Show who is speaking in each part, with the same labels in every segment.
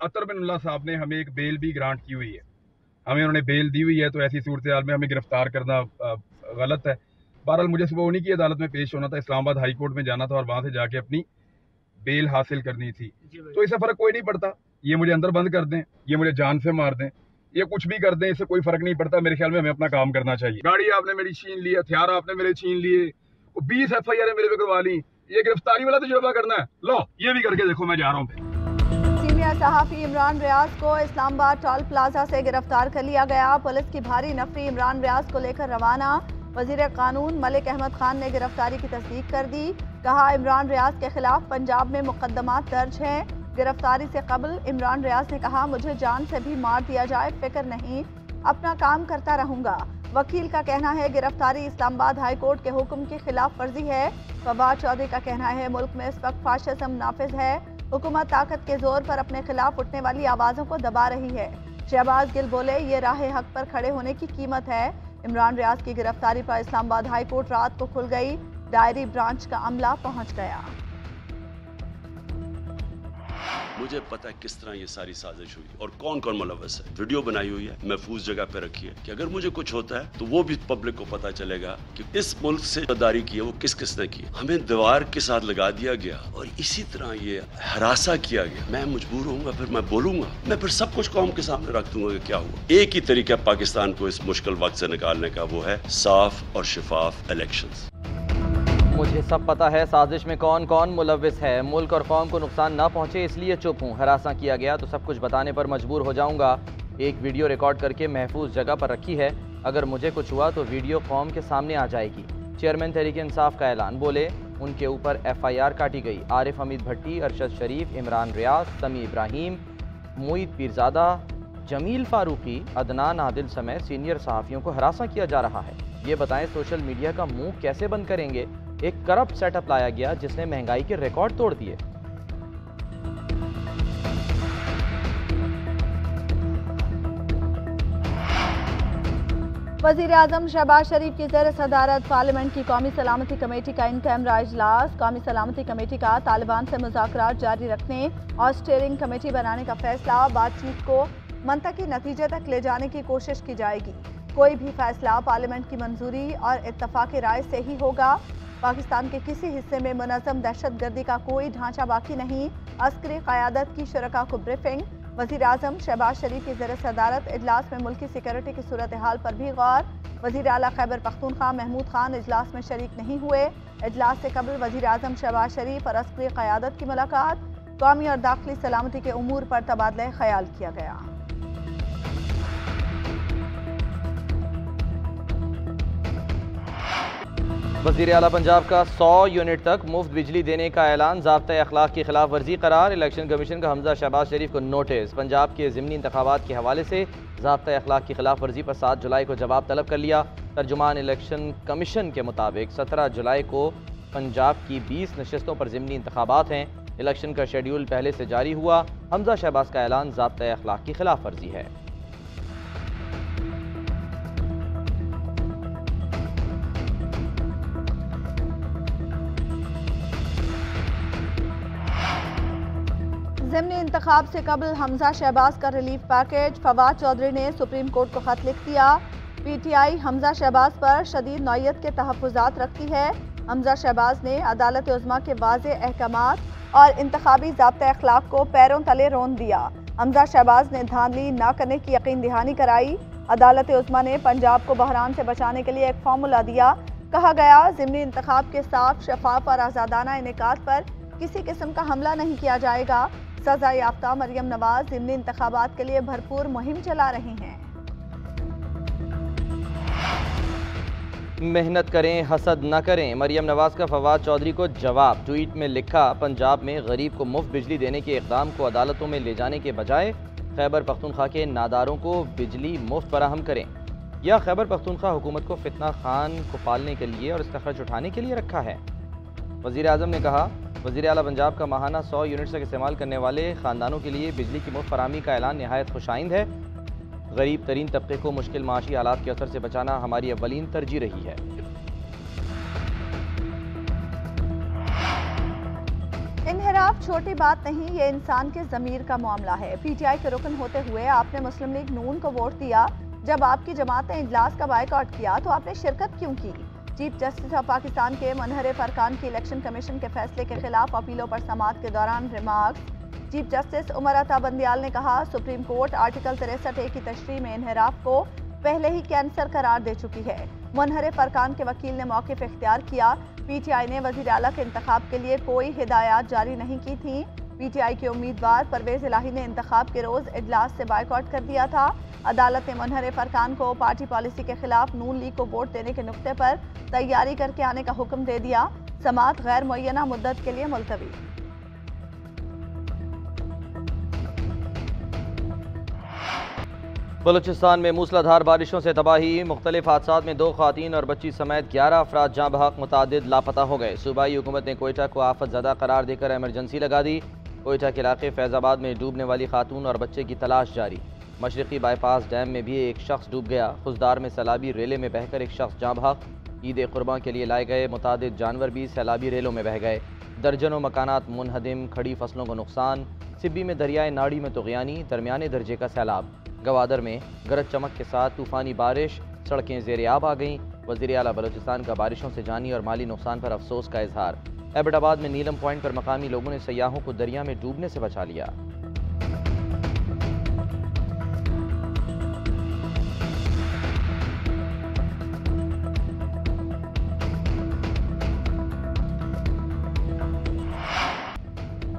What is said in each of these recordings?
Speaker 1: अतर बिन साहब ने हमें एक बेल भी ग्रांट की हुई है, हमें उन्होंने बेल दी हुई है, तो ऐसी सूरत हाल में हमें गिरफ्तार करना गलत है। बहरहाल मुझे सुबह उन्हीं की अदालत में पेश होना था, इस्लामाबाद हाई कोर्ट में जाना था और वहां से जाके अपनी बेल हासिल करनी थी। तो इससे फर्क कोई नहीं पड़ता, ये मुझे अंदर बंद कर दें, ये मुझे जान से मार दें, ये कुछ भी कर दें, इससे कोई फर्क नहीं पड़ता। मेरे ख्याल में हमें अपना काम करना चाहिए। गाड़ी आपने मेरी छीन ली, हथियार आपने मेरे छीन लिए, 20 FIR मेरे पे करवा ली, ये गिरफ्तारी वाला तजुर्बा करना है, लो ये भी करके देखो, मैं जा रहा हूँ।
Speaker 2: सीनियर सहाफ़ी इमरान रियाज को इस्लामाबाद टोल प्लाजा से गिरफ्तार कर लिया गया। पुलिस की भारी नफरी इमरान रियाज को लेकर रवाना। वजीर कानून मलिक अहमद खान ने गिरफ्तारी की तस्दीक कर दी। कहा, इमरान रियाज के खिलाफ पंजाब में मुकदमात दर्ज हैं। गिरफ्तारी से कबल इमरान रियाज ने कहा, मुझे जान से भी मार दिया जाए फिक्र नहीं, अपना काम करता रहूंगा। वकील का कहना है गिरफ्तारी इस्लामाबाद हाई कोर्ट के हुक्म की खिलाफ वर्जी है। फवाद चौधरी का कहना है मुल्क में इस वक्त फाशिज्म नाफिज है, हुकूमत ताकत के जोर पर अपने खिलाफ उठने वाली आवाज़ों को दबा रही है। शहबाज गिल बोले, ये राह हक पर खड़े होने की कीमत है। इमरान रियाज की गिरफ्तारी पर इस्लामाबाद हाई कोर्ट रात को खुल गई। डायरी ब्रांच का अमला पहुंच गया।
Speaker 3: मुझे पता है किस तरह ये सारी साजिश हुई और कौन कौन मुलव्वस है। वीडियो बनाई हुई है, महफूज जगह पे रखी है कि अगर मुझे कुछ होता है तो वो भी पब्लिक को पता चलेगा कि इस मुल्क से गद्दारी की है वो किस किस ने की। हमें दीवार के साथ लगा दिया गया और इसी तरह ये हरासा किया गया। मैं मजबूर होऊंगा, फिर मैं बोलूंगा, मैं फिर सब कुछ कौम के सामने रख दूंगा कि क्या हुआ। एक ही तरीका पाकिस्तान को इस मुश्किल वक्त से निकालने का, वो है साफ और शिफाफ इलेक्शंस।
Speaker 4: मुझे सब पता है साजिश में कौन कौन मुलव्विस है। मुल्क और कौम को नुकसान ना पहुंचे इसलिए चुप हूँ। हरासा किया गया तो सब कुछ बताने पर मजबूर हो जाऊंगा। एक वीडियो रिकॉर्ड करके महफूज जगह पर रखी है, अगर मुझे कुछ हुआ तो वीडियो कौम के सामने आ जाएगी। चेयरमैन तहरीक इंसाफ का ऐलान। बोले, उनके ऊपर FIR काटी गई। आरिफ हमीद भट्टी, अरशद शरीफ, इमरान रियाज, समी इब्राहिम, मोईद पीरजादा, जमील फारूकी, अदनान आदिल समेत सीनियर सहाफ़ियों को हरासा किया जा रहा है। ये बताएं सोशल मीडिया का मुंह कैसे बंद करेंगे। एक करप्ट सेटअप लाया गया जिसने महंगाई के रिकॉर्ड तोड़ दिए।
Speaker 2: वज़ीर आज़म शहबाज शरीफ की ज़ेर सदारत पार्लियामेंट की कौमी सलामती कमेटी का इन कैमरा इजलास। कौमी सलामती कमेटी का तालिबान से मुज़ाकरात जारी रखने और स्टीयरिंग कमेटी बनाने का फैसला। बातचीत को मंतकी नतीजे तक ले जाने की कोशिश की जाएगी। कोई भी फैसला पार्लियामेंट की मंजूरी और इत्तफाक़ी राय से ही होगा। पाकिस्तान के किसी हिस्से में मुनज़्ज़म दहशतगर्दी का कोई ढांचा बाकी नहीं। अस्करी क़यादत की शुरका को ब्रीफिंग। वज़ीर आज़म शहबाज शरीफ की ज़ेर सदारत इजलास में मुल्की सिक्योरिटी की सूरत हाल पर भी गौर। वज़ीर आला खैबर पख्तूनख्वा महमूद खान इजलास में शरीक नहीं हुए। इजलास से कबल वज़ीर आज़म शहबाज शरीफ और अस्करी क़यादत की मुलाकात। कौमी और दाखिली सलामती के उमूर पर तबादला ख्याल किया गया।
Speaker 4: वज़ीर आला पंजाब का 100 यूनिट तक मुफ्त बिजली देने का ऐलान। ज़ाब्ता अखलाक की खिलाफ वर्जी करार। इलेक्शन कमीशन का हमजा शहबाज शरीफ को नोटिस। पंजाब के ज़िमनी इंतखाबात के हवाले से ज़ाब्ता अखलाक की खिलाफ वर्जी पर 7 जुलाई को जवाब तलब कर लिया। तर्जुमान इलेक्शन कमीशन के मुताबिक 17 जुलाई को पंजाब की 20 नशस्तों पर ज़िमनी इंतखाबात हैं। इलेक्शन का शेड्यूल पहले से जारी हुआ। हमजा शहबाज का ऐलान ज़ाब्ता अखलाक की खिलाफ वर्जी है।
Speaker 2: ज़िमनी इंतखाब से कबल हमजा शहबाज का रिलीफ पैकेज। फवाद चौधरी ने सुप्रीम कोर्ट को खत लिख दिया। PTI हमजा शहबाज पर शदीद नौयत के तहफ़्फ़ुज़ात रखती है। हमजा शहबाज ने अदालत उज़्मा के वाज़े अहकामात और इंतखाबी ज़ाब्ता अखलाक को पैरों तले रोन दिया। हमजा शहबाज ने धांधली न करने की यकीन दहानी कराई। अदालत उज़्मा ने पंजाब को बहरान से बचाने के लिए एक फार्मूला दिया। कहा गया, ज़िमनी इंतखाब के साफ, शफाफ और आज़ादाना इनेकाद पर किसी किस्म का हमला नहीं किया जाएगा। सजा याफ्ता मरियम नवाज ज़िमनी इंतखाबात के लिए भरपूर मुहिम चला रही हैं।
Speaker 4: मेहनत करें, हसद न करें। मरियम नवाज का फवाद चौधरी को जवाब। ट्वीट में लिखा, पंजाब में गरीब को मुफ्त बिजली देने के इक़दाम को अदालतों में ले जाने के बजाय खैबर पख्तूनख्वा के नादारों को बिजली मुफ्त फराहम करें। या खैबर पख्तूनख्वा हुकूमत को फितना खान को पालने के लिए और इसका खर्च उठाने के लिए रखा है। वज़ीर आज़म ने कहा, वज़ीर आला पंजाब का माहाना 100 यूनिट तक इस्तेमाल करने वाले ख़ानदानों के लिए बिजली की मुफ्त फराहमी का ऐलान नहायत खुशाइंद है। गरीब तरीन तबके को मुश्किल माशी हालात के असर से बचाना हमारी अव्वलीन तरजीह रही है।
Speaker 2: इनहराफ छोटी बात नहीं, ये इंसान के ज़मीर का मामला है। पीटीआई के रुकन होते हुए आपने मुस्लिम लीग नून को वोट दिया। जब आपकी जमात ने इजलास का बायकॉट किया तो आपने शिरकत क्यों की? चीफ जस्टिस ऑफ पाकिस्तान के मुनहरिफ अरकान की इलेक्शन कमीशन के फैसले के खिलाफ अपीलों पर समाअत के दौरान remarks. Chief justice Umar Ata Bandial ने कहा, सुप्रीम कोर्ट आर्टिकल 63A की तशरीह में इनहराफ को पहले ही कैंसर करार दे चुकी है। मुनहरिफ अरकान के वकील ने मौक़िफ़ इख्तियार किया। पीटीआई ने वज़ीर आला के इंतखाब के लिए कोई हिदायत जारी नहीं की थी। पीटीआई के उम्मीदवार परवेज इलाही ने इंतखाब के रोज़ इजलास से बायकॉट कर दिया था। अदालत ने मुनहरिफ अरकान को पार्टी पॉलिसी के खिलाफ नून लीग को वोट देने के नुक्ते पर तैयारी करके आने का हुक्म दे दिया। समाअत गैर मुअय्यना मुद्दत के लिए मुलतवी।
Speaker 4: बलूचिस्तान में मूसलाधार बारिशों से तबाही, मुख्तलिफ हादसात में 2 ख़वातीन और बच्ची समेत 11 अफराद जाँ बहक, मुतादिद लापता हो गए। सूबाई हुकूमत ने कोयटा को आफत ज़दा करार देकर एमरजेंसी लगा दी। कोयटा के इलाके फैज़ाबाद में डूबने वाली खातून और बच्चे की तलाश जारी। मशरक़ी बाईपास डैम में भी एक शख्स डूब गया। खुशदार में सैलाबी रेले में बहकर एक शख्स जाँ बहक। ईद कुर्बान के लिए लाए गए मुतादिद जानवर भी सैलाबी रेलों में बह गए। दर्जनों मकानात मुनहदिम, खड़ी फसलों को नुकसान। सिब्बी में दरियाए नाड़ी में तुग़यानी, दरमियाने दर्जे का सैलाब। गवादर में गरज चमक के साथ तूफ़ानी बारिश, सड़कें ज़ेर-ए-आब आ गईं। वज़ीर आला बलूचिस्तान का बारिशों से जानी और माली नुकसान पर अफसोस का इजहार। एबटाबाद में नीलम पॉइंट पर मकामी लोगों ने सयाहों को दरिया में डूबने से बचा लिया।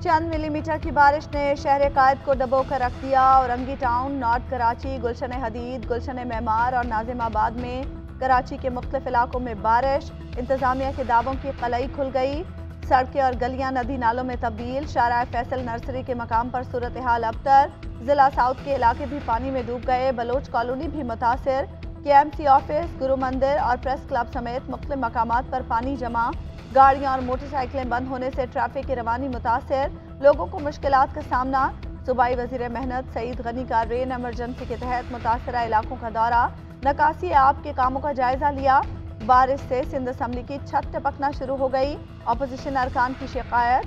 Speaker 2: चंद मिलीमीटर की बारिश ने शहर कायद को डबो कर रख दिया। औरंगी टाउन, नॉर्थ कराची, गुलशन हदीद, गुलशन मेमार और नाजिमाबाद में कराची के मुख्तलिफ इलाकों में बारिश। इंतजामिया के दावों की कलई खुल गई। सड़कें और गलियां नदी नालों में तब्दील। शारा फैसल नर्सरी के मकाम पर सूरत हाल अबतर। जिला साउथ के इलाके भी पानी में डूब गए। बलोच कॉलोनी भी मुतासिर। KMC ऑफिस, गुरु मंदिर और प्रेस क्लब समेत मुख्तलिफ मकामात पर पानी जमा। गाड़ियां और मोटरसाइकिलें बंद होने से ट्रैफिक की रवानी मुतासिर। लोगों को मुश्किलात का सामना। सूबाई वज़ीर मेहनत सईद गनी का रेन एमरजेंसी के तहत मुतासरा इलाकों का दौरा। नकासी आब के कामों का जायजा लिया। बारिश से सिंध असम्बली की छत टपकना शुरू हो गई। अपोजिशन अरकान की शिकायत।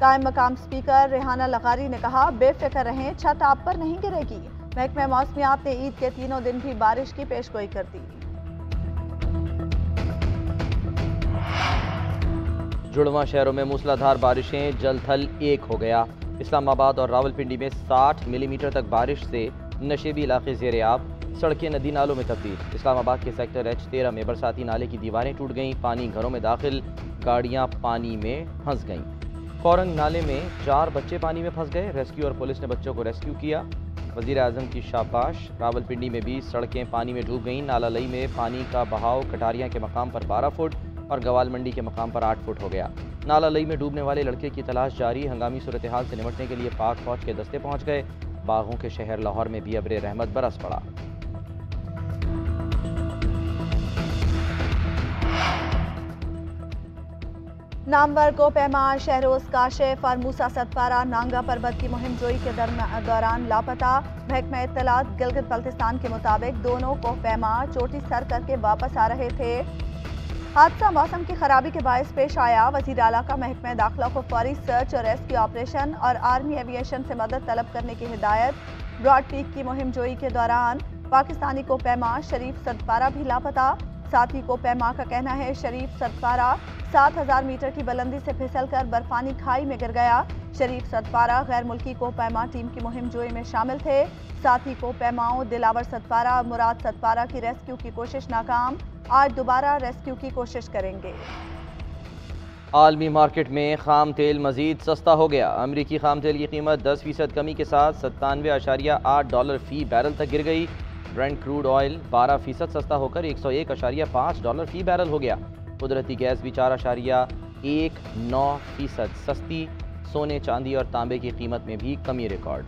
Speaker 2: कायम मकाम स्पीकर रेहाना लगारी ने कहा, बेफिक्र रहें, छत आप पर नहीं गिरेगी। महकमा मौसमियात ने ईद के तीनों दिन भी बारिश की पेशगोई कर दी।
Speaker 4: जुड़वा शहरों में मूसलाधार बारिशें, जल थल एक हो गया। इस्लामाबाद और रावलपिंडी में 60 मिलीमीटर तक बारिश से नशेबी इलाके ज़ेर-ए-आब, सड़कें नदी नालों में तब्दील। इस्लामाबाद के सेक्टर H13 में बरसाती नाले की दीवारें टूट गईं, पानी घरों में दाखिल, गाड़ियां पानी में फंस गईं। कोरंग नाले में 4 बच्चे पानी में फंस गए। रेस्क्यू और पुलिस ने बच्चों को रेस्क्यू किया। वज़ीर आज़म की शाबाश। रावलपिंडी में भी सड़कें पानी में डूब गईं। नाला लई में पानी का बहाव कटारियाँ के मकाम पर 12 फुट और गवाल मंडी के मकाम पर 8 फुट हो गया। नाला लई में डूबने वाले लड़के की तलाश जारी। हंगामी सूरत हाल से निपटने के लिए पाक फौज के दस्ते पहुंच गए। बागों के शहर लाहौर में भी अब्रे रहमत बरस पड़ा।
Speaker 2: नामवर को पैमार शहरोज काशिफ और मूसा सतपारा नांगा पर्वत की मुहिम जोई के दौरान लापता। महकमा इत्तलात गिलगित बल्तिस्तान के मुताबिक दोनों को पैमार चोटी सर करके वापस आ रहे थे। हादसा मौसम की खराबी के बायस पेश आया। वज़ीर आला का महकमा दाखिला को फौरी सर्च और रेस्क्यू ऑपरेशन और आर्मी एविएशन से मदद तलब करने की हिदायत। ब्रॉड पीक की मुहिम जोई के दौरान पाकिस्तानी को पैमार शरीफ सतपारा भी लापता। साथी को पैमा का कहना है शरीफ सतपारा 7000 मीटर की बुलंदी से फिसलकर बर्फानी खाई में गिर गया। शरीफ सतपारा गैर मुल्की को पैमा टीम की मुहिम जोई में शामिल थे। साथी को पैमाओं दिलावर सतपारा, मुराद सतपारा की रेस्क्यू की कोशिश नाकाम। आज दोबारा रेस्क्यू की कोशिश करेंगे।
Speaker 4: आलमी मार्केट में खाम तेल मजीद सस्ता हो गया। अमरीकी खाम तेल की कीमत 10% कमी के साथ $97.8 फी बैरल तक गिर गई। ब्रेंट क्रूड ऑयल 12% सस्ता होकर $101.5 फी बैरल हो गया। कुदरती गैस भी 4.19% सस्ती। सोने, चांदी और तांबे की कीमत में भी कमी रिकॉर्ड।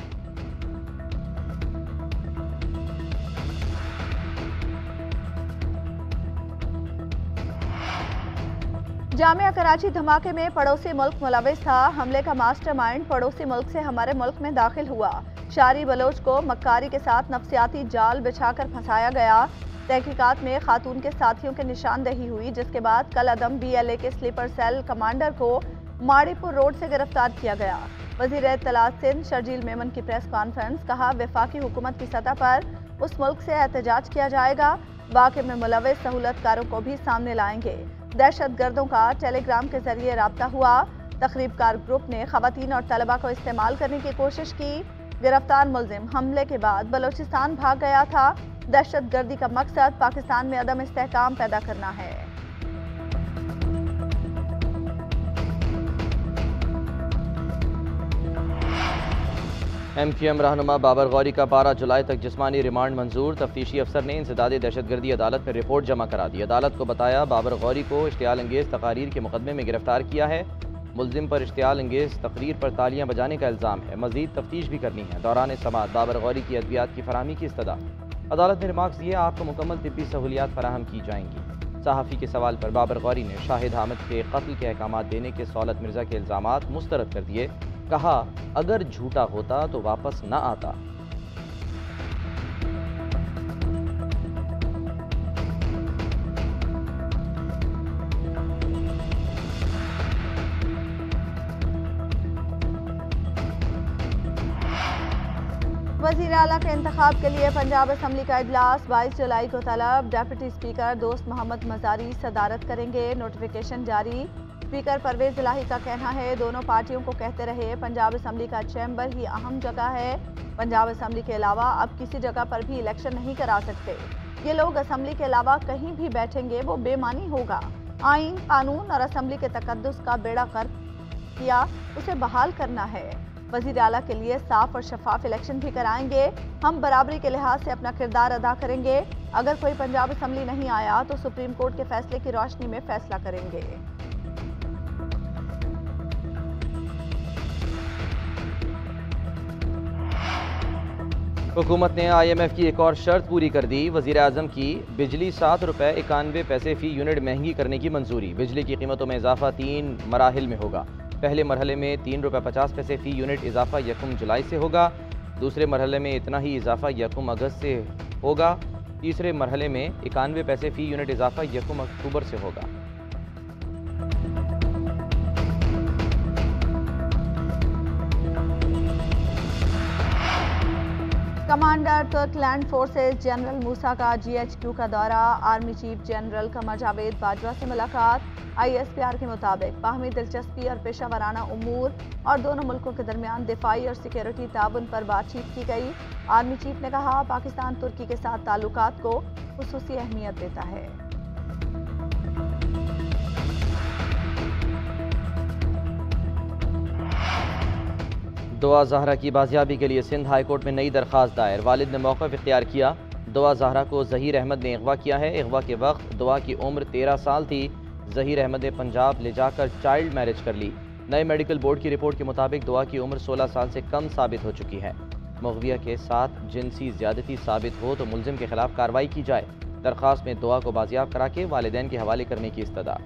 Speaker 2: जामिया कराची धमाके में पड़ोसी मुल्क मुलविस था। हमले का मास्टरमाइंड पड़ोसी मुल्क से हमारे मुल्क में दाखिल हुआ। शारी बलोच को मक्कारी के साथ नफ्सियाती जाल बिछाकर फंसाया गया। तहकीकात में खातून के साथियों की निशानदेही हुई, जिसके बाद कल अदम BLA के स्लीपर सेल कमांडर को माड़ीपुर रोड से गिरफ्तार किया गया। वजीर इत्तलात सिंध शर्जील मेमन की प्रेस कॉन्फ्रेंस, कहा वफाकी हुकूमत की सतह पर उस मुल्क से एहतजाज किया जाएगा, वाक़े में मुलविस सहूलतकारों को भी सामने लाएंगे। दहशत गर्दों का टेलीग्राम के जरिए राब्ता हुआ। तकरीबकार ग्रुप ने खवातीन और तलबा को इस्तेमाल करने की कोशिश की। गिरफ्तार मुलजिम हमले के बाद बलोचिस्तान भाग गया था। दहशत गर्दी का मकसद पाकिस्तान में अदम इस्तेहकाम पैदा करना है।
Speaker 4: MQM रहनुमा बाबर गौरी का 12 जुलाई तक जिस्मानी रिमांड मंजूर। तफ्तीशी अफसर ने इंसदादी दहशतगर्दी अदालत में रिपोर्ट जमा करा दी। अदालत को बताया बाबर गौरी को इश्तियाल अंगेज तकारीर के मुकदमे में गिरफ्तार किया है। मुलजिम पर इश्तियाल अंगेज तकरीर पर तालियां बजाने का इल्ज़ाम है। मजीद तफ्तीश भी करनी है। दौरान समाअत बाबर गौरी की अद्वियात की फराहमी की इस्तदा। अदालत ने रिमार्क्स दिए, आपको मुकम्मल तिब्बी सहूलियात फराहम की जाएंगी। सहाफ़ी के सवाल पर बाबर गौरी ने शाहिद हामिद के कत्ल के अहकाम देने के सौलत मिर्ज़ा के इल्ज़ामात मुस्तरद कर दिए। कहा, अगर झूठा होता तो वापस न आता।
Speaker 2: वज़ीर आला के इंतखाब के लिए पंजाब असम्बली का इजलास 22 जुलाई को तलब। डेप्यूटी स्पीकर दोस्त मोहम्मद मजारी सदारत करेंगे। नोटिफिकेशन जारी। स्पीकर परवेज इलाही का कहना है, दोनों पार्टियों को कहते रहे पंजाब असम्बली का चैम्बर ही अहम जगह है। पंजाब असम्बली के अलावा अब किसी जगह पर भी इलेक्शन नहीं करा सकते। ये लोग असम्बली के अलावा कहीं भी बैठेंगे वो बेमानी होगा। आइन, कानून और असम्बली के तकद्दुस का बेड़ा गर्क किया, उसे बहाल करना है। वज़ीर आला के लिए साफ और शफाफ इलेक्शन भी कराएंगे। हम बराबरी के लिहाज से अपना किरदार अदा करेंगे। अगर कोई पंजाब असम्बली नहीं आया तो सुप्रीम कोर्ट के फैसले की रोशनी में फैसला करेंगे।
Speaker 4: हुकूमत ने IMF की एक और शर्त पूरी कर दी। वज़ीर आज़म की बिजली 7 रुपये 91 पैसे फ़ी यूनिट महंगी करने की मंजूरी। बिजली की कीमतों में इजाफा 3 मराहिल में होगा। पहले मरहले में 3 रुपये 50 पैसे फ़ी यूनिट इजाफा 1 जुलाई से होगा। दूसरे मरहले में इतना ही इजाफा 1 अगस्त से होगा। तीसरे मरहले में 91 पैसे फ़ी यूनिट इजाफा 1 अक्टूबर से होगा।
Speaker 2: कमांडर तुर्क लैंड फोर्सेज जनरल मूसा का GHQ का दौरा। Army chief general Qamar Javed Bajwa से मुलाकात। ISPR के मुताबिक बाहमी दिलचस्पी और पेशा वराना उमूर और दोनों मुल्कों के दरमियान दिफाई और सिक्योरिटी ताउन पर बातचीत की गई। आर्मी चीफ ने कहा, पाकिस्तान तुर्की के साथ ताल्लुकात को खुसूसी अहमियत देता है।
Speaker 4: दुआ ज़हरा की बाजियाबी के लिए सिंध हाई कोर्ट में नई दरख्वास्त दायर। वालिद ने मौक़िफ़ इख्तियार किया। दुआ ज़हरा को ज़हीर अहमद ने अगवा किया है। अगवा के वक्त दुआ की उम्र 13 साल थी। ज़हीर अहमद ने पंजाब ले जाकर चाइल्ड मैरिज कर ली। नए मेडिकल बोर्ड की रिपोर्ट के मुताबिक दुआ की उम्र 16 साल से कम साबित हो चुकी है। मुग़विया के साथ जिनसी ज़्यादती साबित हो तो मुलजिम के खिलाफ कार्रवाई की जाए। दरख्वास्त में दुआ को बाजियाब करा के वालिदैन के हवाले करने की इस्तदा।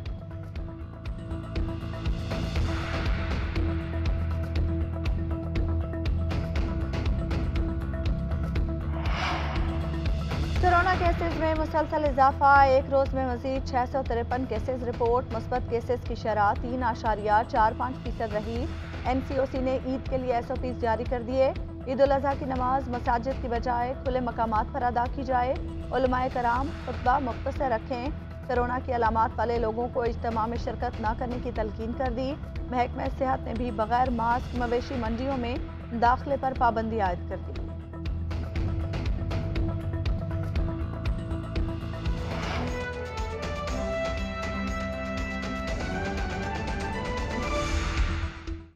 Speaker 2: कोरोना केसेस में मुसलसल इजाफा। एक रोज में मजीद 653 केसेस रिपोर्ट। मुस्बत केसेस की शरह 3.45% रही। NCOC ने ईद के लिए SOPs जारी कर दिए। ईद उल अज़हा की नमाज मसाजिद की बजाय खुले मकामात पर अदा की जाए। उलमाए कराम खुतबा मुख्तसर रखें। कोरोना की अलामात वाले लोगों को इज्तिमा में शिरकत न करने की तलकीन कर दी। महकमा सेहत ने भी बगैर मास्क मवेशी मंडियों में दाखिले पर पाबंदी आयद कर दी।